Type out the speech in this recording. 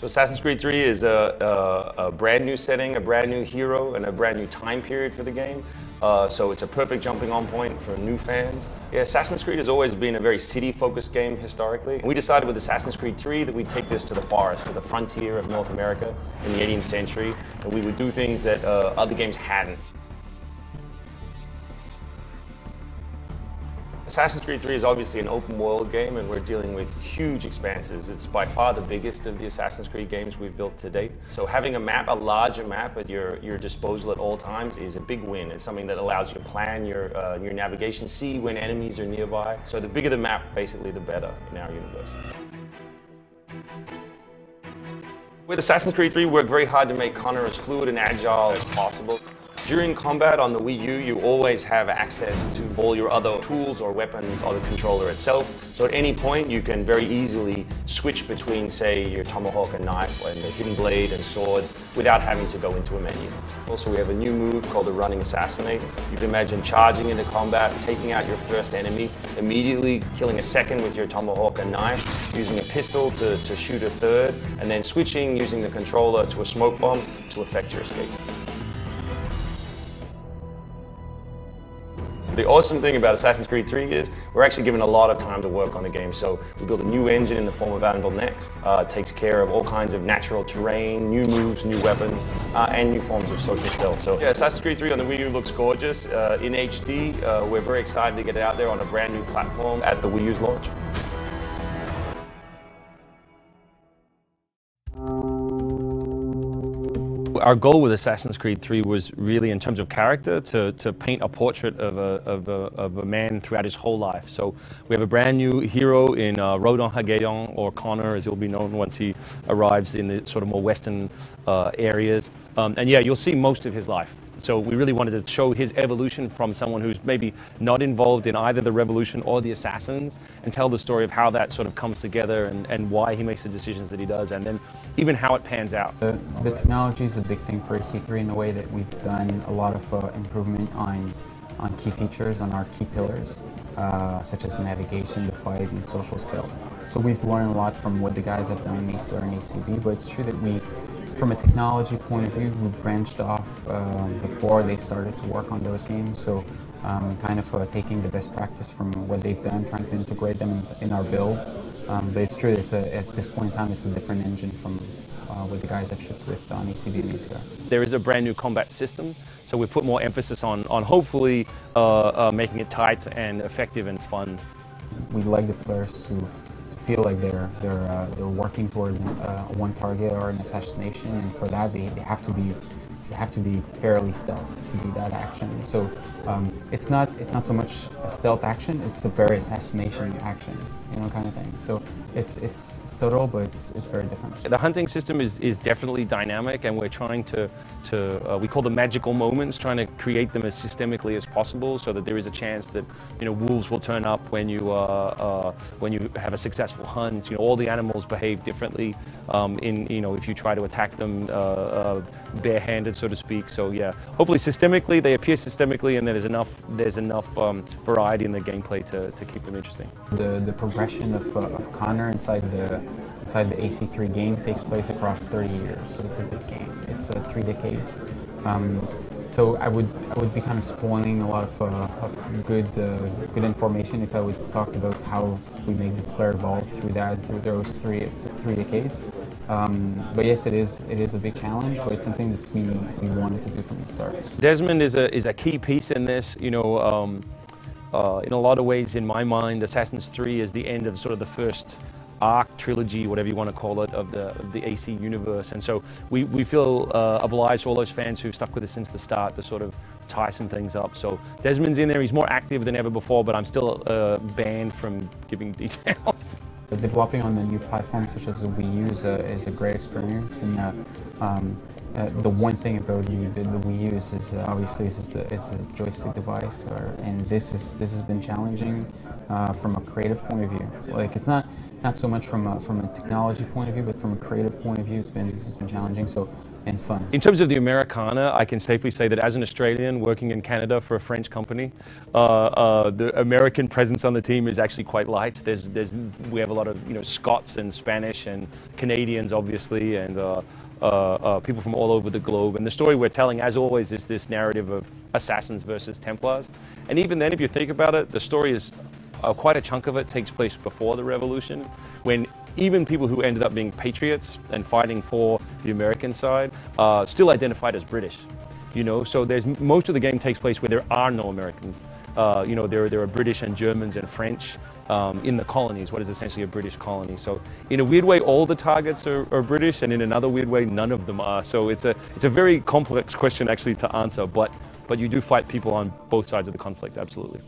So Assassin's Creed 3 is a brand new setting, a brand new hero, and a brand new time period for the game. So it's a perfect jumping on point for new fans. Yeah, Assassin's Creed has always been a very city-focused game historically. And we decided with Assassin's Creed 3 that we'd take this to the forest, to the frontier of North America in the 18th century, and we would do things that other games hadn't. Assassin's Creed 3 is obviously an open world game, and we're dealing with huge expanses. It's by far the biggest of the Assassin's Creed games we've built to date. So having a map, a larger map at your disposal at all times is a big win. It's something that allows you to plan your navigation, see when enemies are nearby. So the bigger the map, basically the better in our universe. With Assassin's Creed 3, we worked very hard to make Connor as fluid and agile as possible. During combat on the Wii U, you always have access to all your other tools or weapons or the controller itself. So at any point, you can very easily switch between, say, your tomahawk and knife and the hidden blade and swords without having to go into a menu. Also, we have a new move called the running assassinate. You can imagine charging into combat, taking out your first enemy, immediately killing a second with your tomahawk and knife, using a pistol to shoot a third, and then switching using the controller to a smoke bomb to effect your escape. The awesome thing about Assassin's Creed 3 is we're actually given a lot of time to work on the game. So we built a new engine in the form of Anvil Next. It takes care of all kinds of natural terrain, new moves, new weapons, and new forms of social stealth. So yeah, Assassin's Creed 3 on the Wii U looks gorgeous. In HD, we're very excited to get it out there on a brand new platform at the Wii U's launch. Our goal with Assassin's Creed 3 was really, in terms of character, to paint a portrait of a man throughout his whole life. So we have a brand new hero in Rodon Hagedon, or Connor as he'll be known once he arrives in the sort of more western areas. And yeah, you'll see most of his life. So we really wanted to show his evolution from someone who's maybe not involved in either the revolution or the assassins, and tell the story of how that sort of comes together and why he makes the decisions that he does, and then even how it pans out. The technology is a big thing for AC3 in a way that we've done a lot of improvement on key features, on our key pillars, such as navigation, the fight, and social stealth. So we've learned a lot from what the guys have done in ACR and ACV, but it's true that we, from a technology point of view, we branched off before they started to work on those games. So kind of taking the best practice from what they've done, trying to integrate them in our build. But it's true, at this point in time, it's a different engine from what the guys have shipped with on ACV and ACR. There is a brand new combat system, so we put more emphasis on hopefully making it tight and effective and fun. We'd like the players to feel like they're working toward one target or an assassination, and for that they have to be fairly stealth to do that action. So it's not so much a stealth action; it's a very assassination action, kind of thing. So it's subtle, but it's very different. The hunting system is definitely dynamic, and we're trying to we call them magical moments, trying to create them as systemically as possible, so that there is a chance that wolves will turn up when you have a successful hunt. All the animals behave differently if you try to attack them barehanded, so to speak. So yeah, hopefully systemically they appear systemically, and there's enough variety in the gameplay to keep them interesting. The progression of Connor inside the AC3 game takes place across 30 years, so it's a big game. It's 3 decades. So I would be kind of spoiling a lot of good information if I would talk about how we make the player evolve through those three decades. But yes, it is a big challenge, but it's something that we wanted to do from the start. Desmond is a key piece in this. In a lot of ways, in my mind, Assassin's 3 is the end of sort of the first arc, trilogy, whatever you want to call it, of the AC universe. And so we feel obliged to all those fans who've stuck with us since the start to sort of tie some things up. So Desmond's in there, he's more active than ever before, but I'm still banned from giving details. Developing on the new platforms such as the Wii U is a great experience, and the one thing about the Wii U is obviously is a joystick device, and this has been challenging from a creative point of view. Like it's not so much from a technology point of view, but from a creative point of view, it's been challenging. So and fun. In terms of the Americana, I can safely say that as an Australian working in Canada for a French company, the American presence on the team is actually quite light. We have a lot of Scots and Spanish and Canadians, obviously, and people from all over the globe. And the story we're telling, as always, is this narrative of assassins versus Templars. And even then, if you think about it, the story is quite a chunk of it takes place before the revolution, when even people who ended up being patriots and fighting for the American side still identified as British. So most of the game takes place where there are no Americans. There are British and Germans and French in the colonies, what is essentially a British colony. So in a weird way, all the targets are British, and in another weird way, none of them are. So it's a very complex question actually to answer, but you do fight people on both sides of the conflict, absolutely.